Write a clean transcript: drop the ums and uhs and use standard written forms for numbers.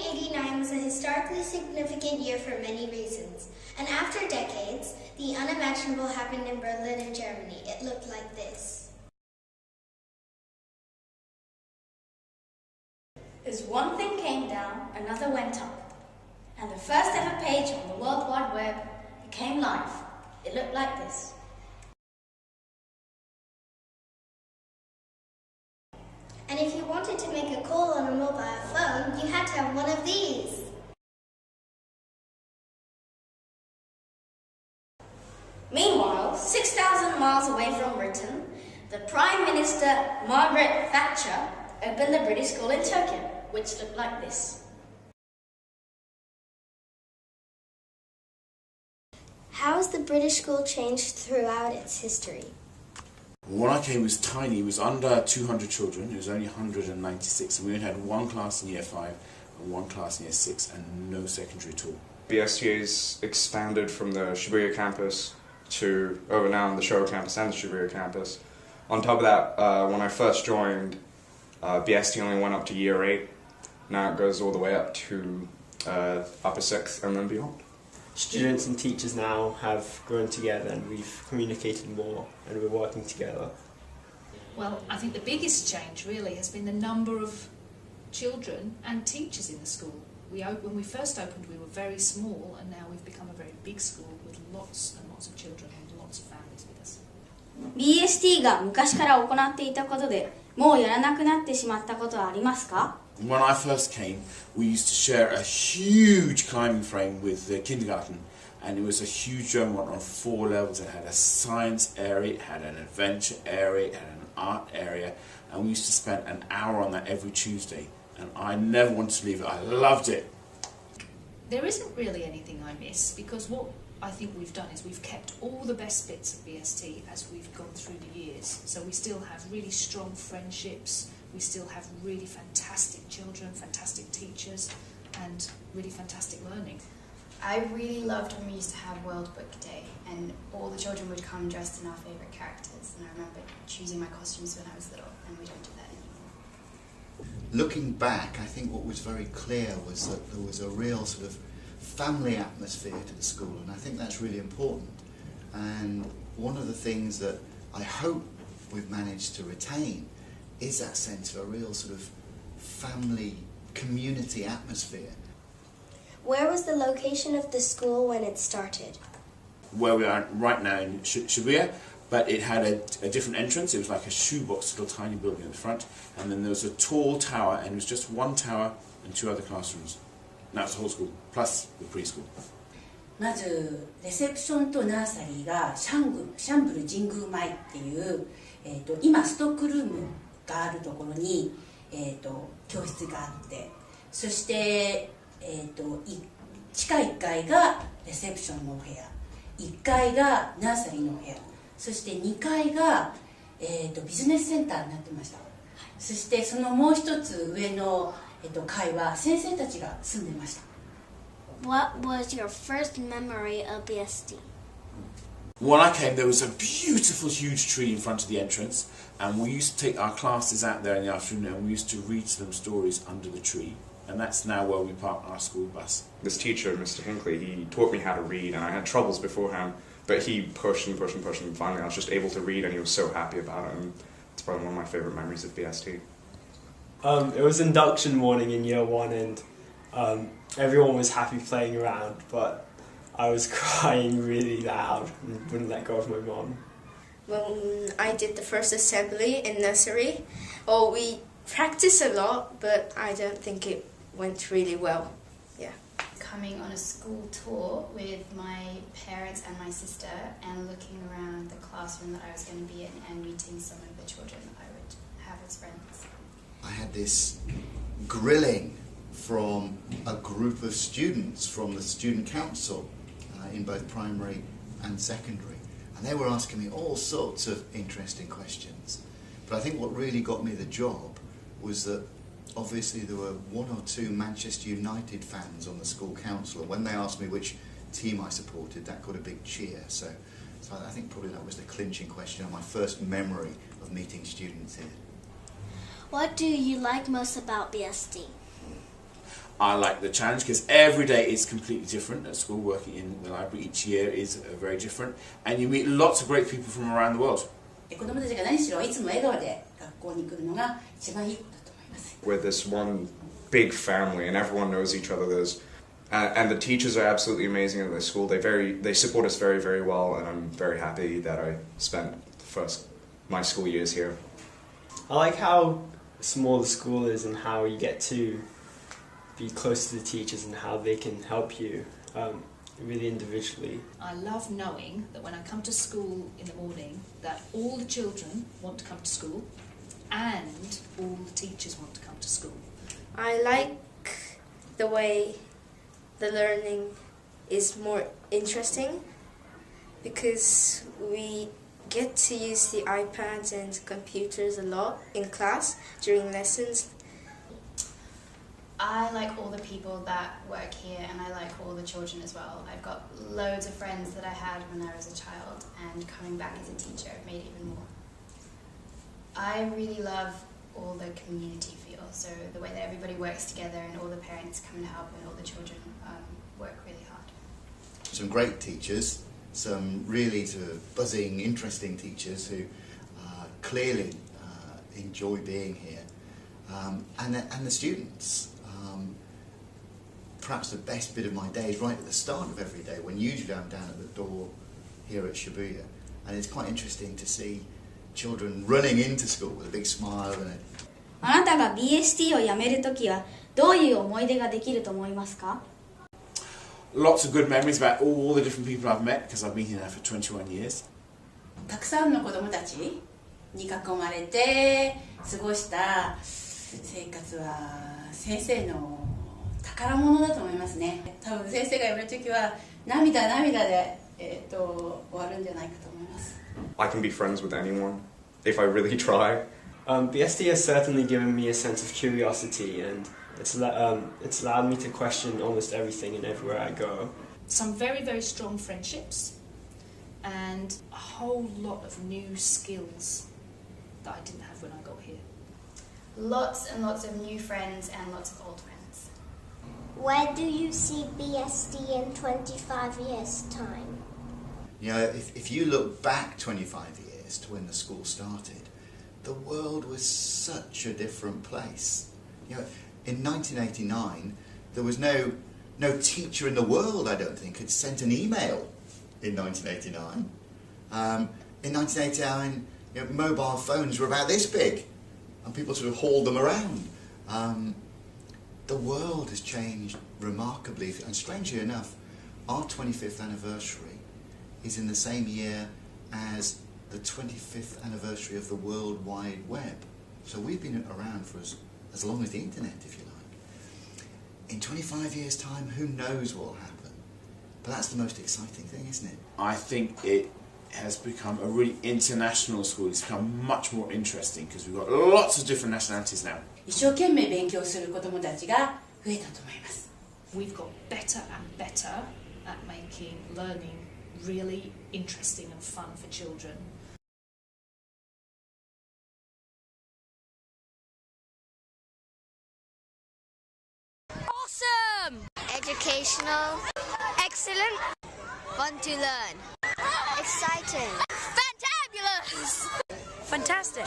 1989 was a historically significant year for many reasons, and after decades, the unimaginable happened in Berlin and Germany. It looked like this. As one thing came down, another went up, and the first ever page on the World Wide Web became live. It looked like this. And if you wanted to make a call on a mobile phone, you had to have one of these. Meanwhile, 6,000 miles away from Britain, the Prime Minister Margaret Thatcher opened the British School in Tokyo, which looked like this. How has the British school changed throughout its history? When I came, it was tiny. It was under 200 children. It was only 196, and we only had one class in Year 5 and one class in Year 6, and no secondary at all. BST has expanded from the Shibuya campus to over now on the Showa campus and the Shibuya campus. On top of that, when I first joined, BST only went up to Year 8. Now it goes all the way up to upper 6th and then beyond. Students and teachers now have grown together and we've communicated more and we're working together. Well, I think the biggest change really has been the number of children and teachers in the school. When we first opened, we were very small, and now we've become a very big school with lots and lots of children and lots of families with us. BST が昔から行っていたことで、もうやらなくなってしまったことはありますか? When I first came, we used to share a huge climbing frame with the kindergarten, and it was a huge dome on 4 levels. It had a science area, it had an adventure area, it had an art area, and we used to spend an hour on that every Tuesday, and I never wanted to leave it. I loved it. There isn't really anything I miss, because what I think we've done is we've kept all the best bits of BST as we've gone through the years. So we still have really strong friendships, we still have really fantastic children, fantastic teachers, and really fantastic learning. I really loved when we used to have World Book Day and all the children would come dressed in our favourite characters, and I remember choosing my costumes when I was little, and we don't do that anymore. Looking back, I think what was very clear was that there was a real sort of family atmosphere to the school, and I think that's really important. And one of the things that I hope we've managed to retain is that sense of a real sort of family, community atmosphere. Where was the location of the school when it started? Where we are right now in Shibuya, but it had a different entrance. It was like a shoebox, little tiny building in the front, and then there was a tall tower, and it was just one tower and 2 other classrooms. Now it's the whole school, plus the preschool. まずレセプションとナーサリーがシャンブル神宮前っていう、今ストックルームがあるところに、教室があって、そして、地下1階がレセプションのお部屋、1階がナーサリーのお部屋、そして2階が、ビジネスセンターになってました。そしてそのもう一つ上の、階は先生たちが住んでました。What was your first memory of BST? When I came, there was a beautiful huge tree in front of the entrance, and we used to take our classes out there in the afternoon and we used to read to them stories under the tree, and that's now where we park our school bus. This teacher, Mr. Hinckley, he taught me how to read, and I had troubles beforehand, but he pushed and pushed and pushed, and finally I was just able to read, and he was so happy about it, and it's probably one of my favourite memories of BST. It was induction morning in Year 1 and everyone was happy playing around, but I was crying really loud and wouldn't let go of my mom. When I did the first assembly in nursery, we practiced a lot, but I don't think it went really well. Yeah. Coming on a school tour with my parents and my sister and looking around the classroom that I was going to be in and meeting some of the children that I would have as friends. I had this grilling from a group of students from the student council in both primary and secondary, and they were asking me all sorts of interesting questions. But I think what really got me the job was that obviously there were 1 or 2 Manchester United fans on the school council, and when they asked me which team I supported, that got a big cheer. So I think probably that was the clinching question and my first memory of meeting students here. What do you like most about BST? I like the challenge because every day is completely different at school. Working in the library each year is very different, and you meet lots of great people from around the world. 子供たちが何しろいつも笑顔で学校に来るのが一番いいことだと思います。 We're this one big family, and everyone knows each other. And the teachers are absolutely amazing at the school. They support us very, very well, and I'm very happy that I spent my school years here. I like how small the school is and how you get to be close to the teachers and how they can help you really individually. I love knowing that when I come to school in the morning that all the children want to come to school and all the teachers want to come to school. I like the way the learning is more interesting because we get to use the iPads and computers a lot in class during lessons. I like all the people that work here, and I like all the children as well. I've got loads of friends that I had when I was a child, and coming back as a teacher made it even more. I really love all the community feel, so the way that everybody works together and all the parents come and help and all the children work really hard. Some great teachers, some really sort of buzzing, interesting teachers who clearly enjoy being here, and the students. Perhaps the best bit of my day is right at the start of every day, when usually I'm down at the door here at Shibuya, and it's quite interesting to see children running into school with a big smile and あなたが BST を辞めるときはどういう思い出ができると思いますか? Lots of good memories about all the different people I've met because I've been here now for 21 years. たくさんの子供たちに囲まれて過ごした生活は先生の宝物だと思いますね。多分先生が辞めるときは涙で、終わるんじゃないかと思います。 I can be friends with anyone if I really try. BSD has certainly given me a sense of curiosity, and it's allowed me to question almost everything and everywhere I go. Some very, very strong friendships and a whole lot of new skills that I didn't have when I got here. Lots and lots of new friends and lots of old friends. Where do you see BSD in 25 years' time? You know, if you look back 25 years to when the school started, the world was such a different place. You know, in 1989, there was no teacher in the world, I don't think, had sent an email in 1989. In 1989, you know, mobile phones were about this big, and people sort of hauled them around. The world has changed remarkably, and strangely enough, our 25th anniversary is in the same year as the 25th anniversary of the World Wide Web. So we've been around for as long as the internet, if you like. In 25 years' time, who knows what will happen? But that's the most exciting thing, isn't it? I think it has become a really international school. It's become much more interesting because we've got lots of different nationalities now. 一生懸命勉強する子供たちが増えたと思います。 We've got better and better at making learning really interesting and fun for children. Awesome! Educational. Excellent. Fun to learn. Exciting. Fantabulous! Fantastic.